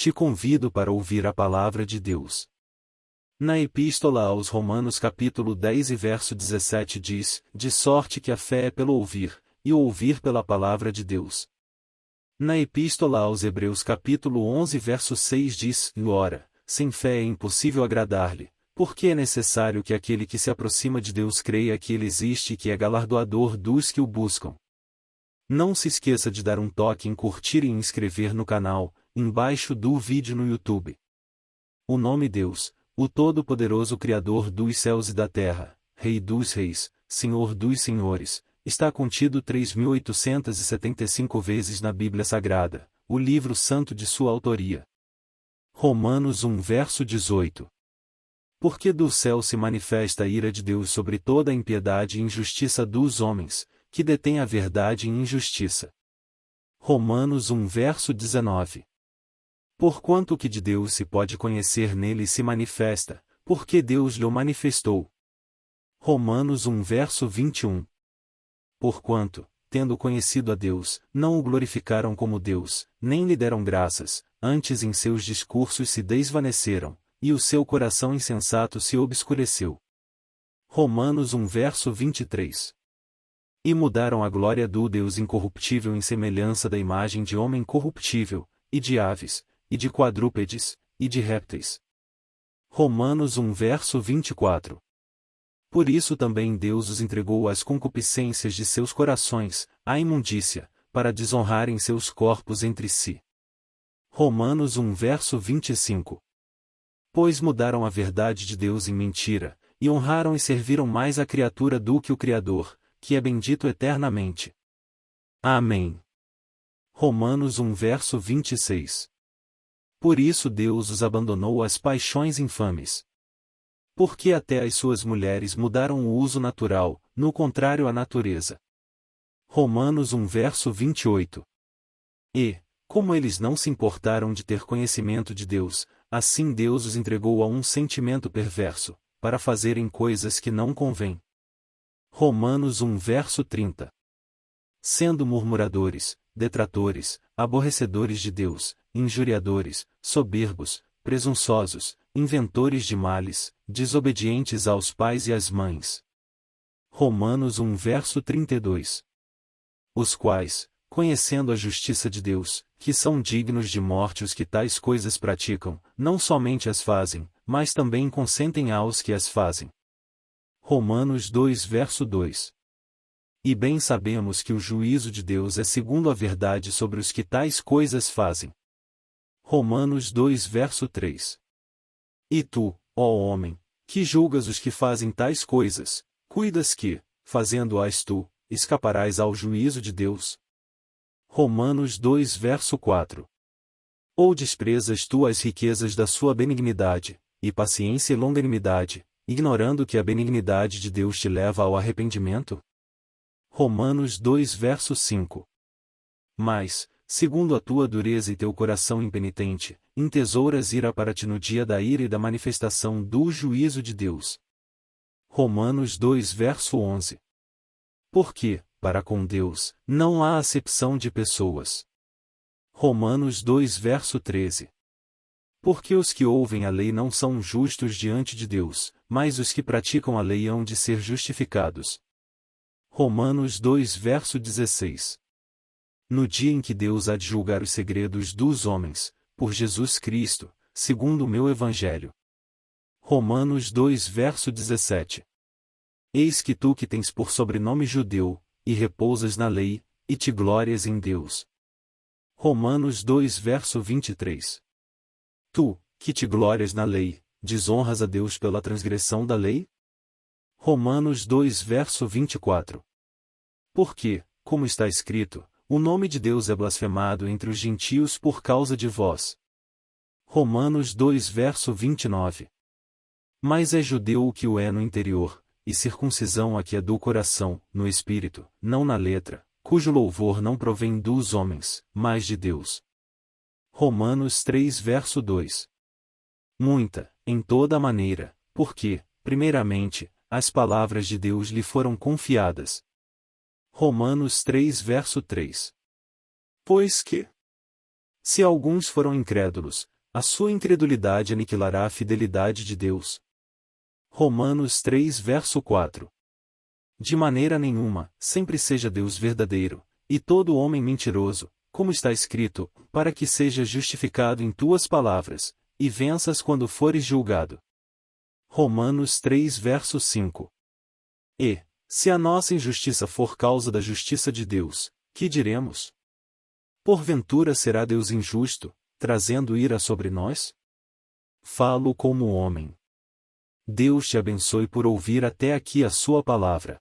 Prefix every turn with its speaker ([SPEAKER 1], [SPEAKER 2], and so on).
[SPEAKER 1] te convido para ouvir a palavra de Deus. Na Epístola aos Romanos capítulo 10 e verso 17 diz, de sorte que a fé é pelo ouvir, e o ouvir pela palavra de Deus. Na Epístola aos Hebreus capítulo 11 verso 6 diz, ora, sem fé é impossível agradar-lhe, porque é necessário que aquele que se aproxima de Deus creia que ele existe e que é galardoador dos que o buscam. Não se esqueça de dar um toque em curtir e inscrever no canal, embaixo do vídeo no YouTube. O nome Deus, o Todo-Poderoso Criador dos céus e da terra, Rei dos reis, Senhor dos senhores, está contido 3.875 vezes na Bíblia Sagrada, o livro santo de sua autoria. Romanos 1 verso 18. Porque do céu se manifesta a ira de Deus sobre toda a impiedade e injustiça dos homens, que detêm a verdade em injustiça. Romanos 1 verso 19. Porquanto o que de Deus se pode conhecer nele se manifesta, porque Deus lhe o manifestou. Romanos 1 verso 21. Porquanto, tendo conhecido a Deus, não o glorificaram como Deus, nem lhe deram graças, antes em seus discursos se desvaneceram, e o seu coração insensato se obscureceu. Romanos 1 verso 23. E mudaram a glória do Deus incorruptível em semelhança da imagem de homem corruptível, e de aves, e de quadrúpedes, e de répteis. Romanos 1 verso 24. Por isso também Deus os entregou às concupiscências de seus corações, à imundícia, para desonrarem seus corpos entre si. Romanos 1 verso 25. Pois mudaram a verdade de Deus em mentira, e honraram e serviram mais a criatura do que o Criador, que é bendito eternamente. Amém. Romanos 1 verso 26. Por isso Deus os abandonou às paixões infames. Porque até as suas mulheres mudaram o uso natural, no contrário à natureza. Romanos 1 verso 28. E, como eles não se importaram de ter conhecimento de Deus, assim Deus os entregou a um sentimento perverso, para fazerem coisas que não convêm. Romanos 1 verso 30. Sendo murmuradores, detratores, aborrecedores de Deus, injuriadores, soberbos, presunçosos, inventores de males, desobedientes aos pais e às mães. Romanos 1 verso 32. Os quais, conhecendo a justiça de Deus, que são dignos de morte os que tais coisas praticam, não somente as fazem, mas também consentem aos que as fazem. Romanos 2 verso 2. E bem sabemos que o juízo de Deus é segundo a verdade sobre os que tais coisas fazem. Romanos 2 verso 3. E tu, ó homem, que julgas os que fazem tais coisas, cuidas que, fazendo-as tu, escaparás ao juízo de Deus? Romanos 2 verso 4. Ou desprezas tu as riquezas da sua benignidade, e paciência e longanimidade, ignorando que a benignidade de Deus te leva ao arrependimento? Romanos 2 verso 5. Mas, segundo a tua dureza e teu coração impenitente, entesouras ira para ti no dia da ira e da manifestação do juízo de Deus. Romanos 2 verso 11. Porque, para com Deus, não há acepção de pessoas. Romanos 2 verso 13. Porque os que ouvem a lei não são justos diante de Deus, mas os que praticam a lei hão de ser justificados. Romanos 2 verso 16. No dia em que Deus há de julgar os segredos dos homens, por Jesus Cristo, segundo o meu Evangelho. Romanos 2 verso 17. Eis que tu que tens por sobrenome judeu, e repousas na lei, e te glórias em Deus. Romanos 2 verso 23. Tu, que te glórias na lei, desonras a Deus pela transgressão da lei? Romanos 2 verso 24. Porque, como está escrito, o nome de Deus é blasfemado entre os gentios por causa de vós. Romanos 2 verso 29. Mas é judeu o que o é no interior, e circuncisão a que é do coração, no espírito, não na letra, cujo louvor não provém dos homens, mas de Deus. Romanos 3 verso 2. Muita, em toda maneira, porque, primeiramente, as palavras de Deus lhe foram confiadas. Romanos 3 verso 3. Pois que, se alguns foram incrédulos, A sua incredulidade aniquilará a fidelidade de Deus. Romanos 3 verso 4. De maneira nenhuma, sempre seja Deus verdadeiro, e todo homem mentiroso, como está escrito, para que seja justificado em tuas palavras, e venças quando fores julgado. Romanos 3 verso 5. E, se a nossa injustiça for causa da justiça de Deus, que diremos? Porventura será Deus injusto, trazendo ira sobre nós? Falo como homem. Deus te abençoe por ouvir até aqui a sua palavra.